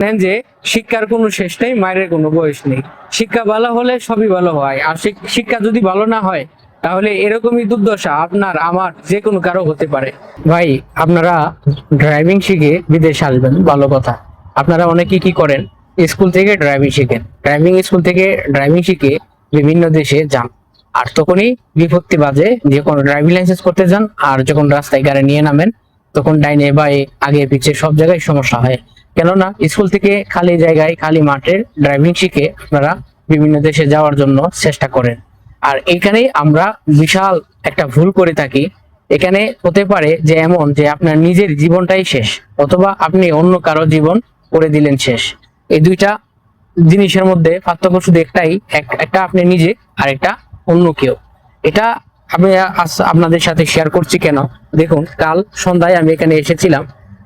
জানেন যে শিক্ষার কোনো শেষ নেই, মায়ের কোনো বয়স নেই। শিক্ষা ভালো হলে সবই ভালো হয়, আর শিক্ষা যদি ভালো না হয় তাহলে এরকমই দুর্দশা আপনার আমার যে কোনো কারো হতে পারে। ভাই, আপনারা ড্রাইভিং শিখে বিদেশে আসবেন, ভালো কথা। আপনারা অনেকে কি করেন, স্কুল থেকে ড্রাইভিং শিখেন, ড্রাইভিং স্কুল থেকে ড্রাইভিং শিখে বিভিন্ন দেশে যান, আর তখনই বিপত্তি বাজে যে কোনো ড্রাইভিং লাইসেন্স করতে যান, আর যখন রাস্তায় গাড়ি নিয়ে নামেন তখন ডাইনে বাঁয়ে আগে পিছে সব জায়গায় সমস্যা হয়। কেননা স্কুল থেকে খালি জায়গায় খালি মাঠে ড্রাইভিং শিখে আপনারা বিভিন্ন দেশে যাওয়ার জন্য চেষ্টা করেন, আর এইখানেই আমরা বিশাল একটা ভুল করে থাকি। এখানে হতে পারে যে এমন যে আপনার নিজের জীবনটাই শেষ, অথবা আপনি অন্য কারো জীবন করে দিলেন শেষ। এই দুইটা জিনিসের মধ্যে পার্থক্য শুধু একটাই, একটা আপনি নিজে আর একটা অন্য কেউ। এটা আমি আপনাদের সাথে শেয়ার করছি কেন, দেখুন কাল সন্ধ্যায় আমি এখানে এসেছিলাম,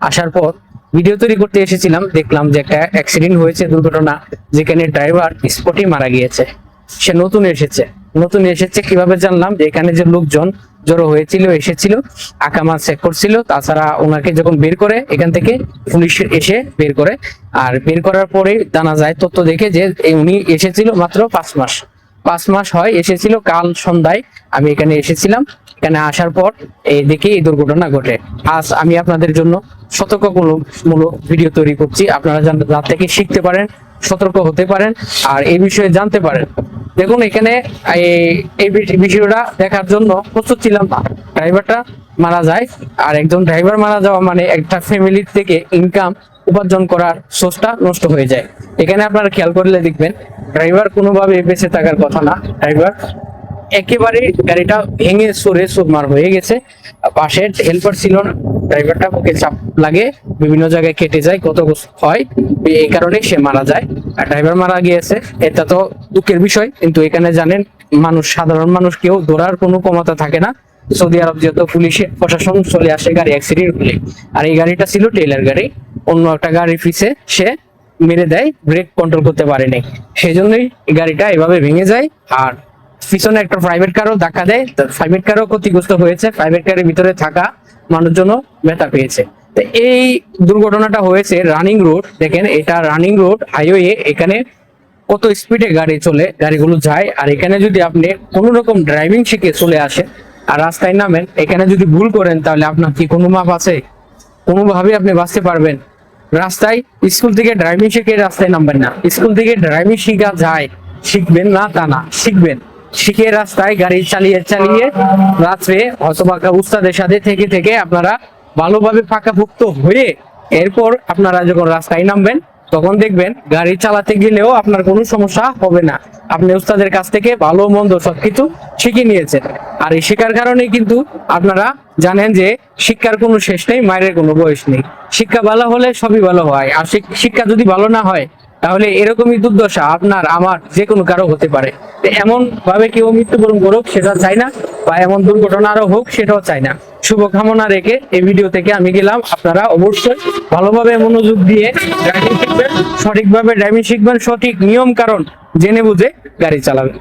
আসার পর ভিডিও তৈরি করতে এসেছিলাম, দেখলাম যে একটা অ্যাক্সিডেন্ট হয়েছে, দুর্ঘটনা, যেখানে ড্রাইভার স্পটেই মারা গিয়েছে। সে নতুন এসেছে কিভাবে জানলাম, যে এখানে যে লোকজন জড়ো হয়েছিল এসেছিল, আকামা চেক করছিল, তাছাড়া ওনাকে যখন বের করে এখান থেকে পুলিশ এসে বের করে, আর বের করার পরে জানা যায় তথ্য দেখে যে উনি এসেছিল মাত্র 5 মাস হয় এসেছিল। কাল সন্ধ্যায় আমি এখানে এসেছিলাম, এখানে আসার পর দেখে এই দুর্ঘটনা ঘটে। আজ আমি আপনাদের জন্য সতর্কমূলক ভিডিও তৈরি করছি, আপনারা যা থেকে শিখতে পারেন, সতর্ক হতে পারেন, আর এই বিষয়ে জানতে পারেন। দেখুন এখানে এই বিষয়টা দেখার জন্য প্রস্তুত ছিলাম না। ড্রাইভারটা মারা যায়, আর একজন ড্রাইভার মারা যাওয়া মানে একটা ফ্যামিলির থেকে ইনকাম উপার্জন করার সোর্সটা নষ্ট হয়ে যায়। এখানে আপনারা খেয়াল করলে দেখবেন ড্রাইভার কোনোভাবে বেঁচে থাকার কথা না, ড্রাইভার একেবারে গাড়িটা ভেঙে চুরে চুরমার হয়ে গেছে। পাশে হেল্পার ছিল না, ড্রাইভারটা বুকে চাপ লাগে, বিভিন্ন জায়গায় কেটে যায়, কত হয়, এই কারণে সে মারা যায়। আর ড্রাইভার মারা গিয়েছে, এটা তো দুঃখের বিষয়, কিন্তু এখানে জানেন সাধারণ মানুষ কেউ ধরার কোনো ক্ষমতা থাকে না। সৌদি আরব যেহেতু পুলিশের প্রশাসন চলে আসে গাড়ি অ্যাক্সিডেন্ট হলে, আর এই গাড়িটা ছিল টেলার গাড়ি, অন্য একটা গাড়ি পিছে সে মেরে দেয়, ব্রেক কন্ট্রোল করতে পারেনি, সেই জন্যই গাড়িটা এভাবে ভেঙে যায়। আর পিছনে একটা প্রাইভেট কারও ধাক্কা দেয়, প্রাইভেট কারও ক্ষতিগ্রস্ত হয়েছে, প্রাইভেট কারের ভিতরে থাকা মানুষজনও ব্যথা পেয়েছে। তো এই দুর্ঘটনাটা হয়েছে রানিং রোড, দেখেন এটা রানিং রোড হাইওয়ে, এখানে কত স্পিডে গাড়ি চলে, গাড়িগুলো যায়, আর এখানে যদি আপনি কোনো রকম ড্রাইভিং শিখে চলে আসেন আর রাস্তায় নামেন, এখানে যদি ভুল করেন তাহলে আপনার কি কোনো মাপ আছে? কোনোভাবে আপনি বাঁচতে পারবেন? রাস্তায় স্কুল থেকে ড্রাইভিং শিখে রাস্তায় নামবেন না, স্কুল থেকে ড্রাইভিং শিখা যায়, শিখবেন না তা না, শিখবেন, শিখে রাস্তায় গাড়ি চালিয়ে রাত্রে অথবা উস্তাদের সাথে থেকে আপনারা ভালোভাবে পাকাপোক্ত হয়ে এরপর আপনারা যখন রাস্তায় নামবেন তখন দেখবেন গাড়ি চালাতে গেলেও আপনার কোনো সমস্যা হবে না। আপনি উস্তাদের কাছ থেকে ভালো মন্দ সবকিছু শিখে নিয়েছেন, আর এই শেখার কারণে কিন্তু আপনারা জানেন যে শিক্ষার কোনো শেষ নেই, মায়ের কোনো বয়স নেই। শিক্ষা ভালো হলে সবই ভালো হয়, আর শিক্ষা যদি ভালো না হয় তাহলে এরকমই দুর্দশা আপনার আমার যে কোনো কারো হতে পারে। এমন ভাবে কেউ মৃত্যুবরণ করুক সেটা চাই না, বা এমন দুর্ঘটনা আরো হোক সেটাও চাই না। শুভকামনা রেখে এই ভিডিও থেকে আমি গেলাম, আপনারা অবশ্যই ভালোভাবে মনোযোগ দিয়ে ড্রাইভিং শিখবেন, সঠিকভাবে ড্রাইভিং শিখবেন, সঠিক নিয়ম কারণ জেনে বুঝে গাড়ি চালাবেন।